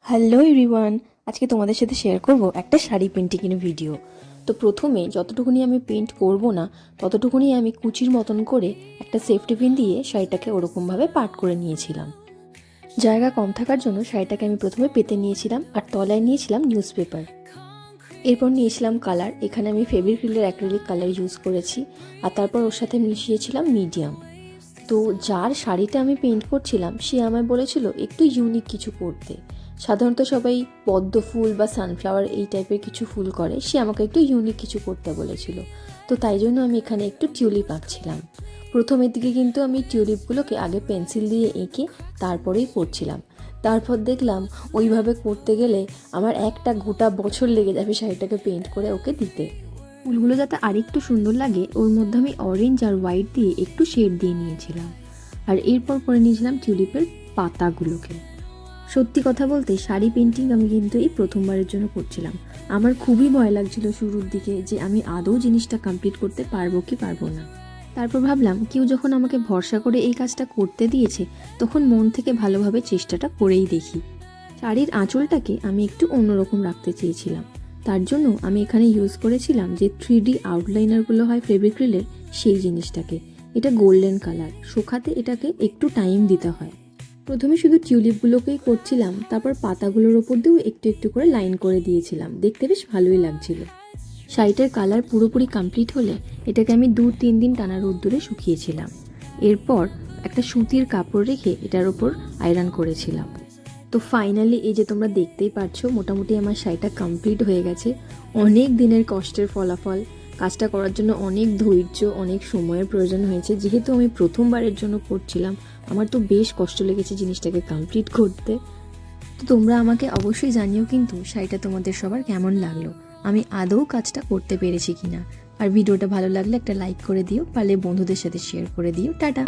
Hello everyone, আজকে তোমাদের সাথে শেয়ার করব একটা শাড়ি পেন্টিংয়ের ভিডিও। তো প্রথমে যতটুকুনি আমি পেন্ট করব না ততটুকুনি আমি কুচির মতন করে একটা সেফটি পিন দিয়ে শাড়িটাকে ওরকমভাবে পাট করে নিয়েছিলাম। জায়গা কম থাকার জন্য শাড়িটাকে আমি প্রথমে পেতে নিয়েছিলাম আর তলায় নিয়েছিলাম নিউজ পেপার। এরপর নিয়েছিলাম কালার, এখানে আমি ফেব্রিক্রিলের অ্যাক্রিলিক কালার ইউজ করেছি আর তারপর ওর সাথে মিশিয়েছিলাম মিডিয়াম। তো যার শাড়িটা আমি পেন্ট করছিলাম সে আমায় বলেছিল একটু ইউনিক কিছু করতে। সাধারণত সবাই পদ্ম ফুল বা সানফ্লাওয়ার এই টাইপের কিছু ফুল করে, সে আমাকে একটু ইউনিক কিছু করতে বলেছিল। তো তাই জন্য আমি এখানে একটু টিউলিপ আঁকছিলাম। প্রথমের দিকে কিন্তু আমি টিউলিপগুলোকে আগে পেন্সিল দিয়ে এঁকে তারপরেই করছিলাম। তারপর দেখলাম ওইভাবে করতে গেলে আমার একটা গোটা বছর লেগে যাবে শাড়িটাকে পেন্ট করে ওকে দিতে। ফুলগুলো যাতে আরেকটু সুন্দর লাগে ওর মধ্যে আমি অরেঞ্জ আর হোয়াইট দিয়ে একটু শেড দিয়ে নিয়েছিলাম আর এরপর করে নিয়েছিলাম টিউলিপের পাতাগুলোকে। সত্যি কথা বলতে শাড়ি পেন্টিং আমি কিন্তু এই প্রথমবারের জন্য করছিলাম। আমার খুবই ভয় লাগছিল শুরুর দিকে যে আমি আদৌ জিনিসটা কমপ্লিট করতে পারবো কি পারবো না। তারপর ভাবলাম কেউ যখন আমাকে ভরসা করে এই কাজটা করতে দিয়েছে তখন মন থেকে ভালোভাবে চেষ্টাটা করেই দেখি। শাড়ির আঁচলটাকে আমি একটু অন্যরকম রাখতে চেয়েছিলাম, তার জন্য আমি এখানে ইউজ করেছিলাম যে 3D আউটলাইনারগুলো হয় ফেব্রিক্রিলের, সেই জিনিসটাকে। এটা গোল্ডেন কালার, শুকাতে এটাকে একটু টাইম দিতে হয়। প্রথমে শুধু টিউলিপগুলোকেই করছিলাম, তারপর পাতাগুলোর ওপর দিয়েও একটু একটু করে লাইন করে দিয়েছিলাম, দেখতে বেশ ভালোই লাগছিল। শাড়িটার কালার পুরোপুরি কমপ্লিট হলে এটাকে আমি 2-3 দিন টানা রোদ্দুরে শুকিয়েছিলাম। এরপর একটা সুতির কাপড় রেখে এটার ওপর আয়রন করেছিলাম। তো ফাইনালি এই যে তোমরা দেখতেই পাচ্ছ মোটামুটি আমার শাড়িটা কমপ্লিট হয়ে গেছে। অনেক দিনের কষ্টের ফলাফল। কাজটা করার জন্য অনেক ধৈর্য, অনেক সময়ের প্রয়োজন হয়েছে। যেহেতু আমি প্রথমবারের জন্য করছিলাম, আমার তো বেশ কষ্ট লেগেছে জিনিসটাকে কমপ্লিট করতে। তো তোমরা আমাকে অবশ্যই জানিও কিন্তু শাড়িটা তোমাদের সবার কেমন লাগলো, আমি আদৌ কাজটা করতে পেরেছি কিনা। আর ভিডিওটা ভালো লাগলে একটা লাইক করে দিও, পারলে বন্ধুদের সাথে শেয়ার করে দিও। টাটা।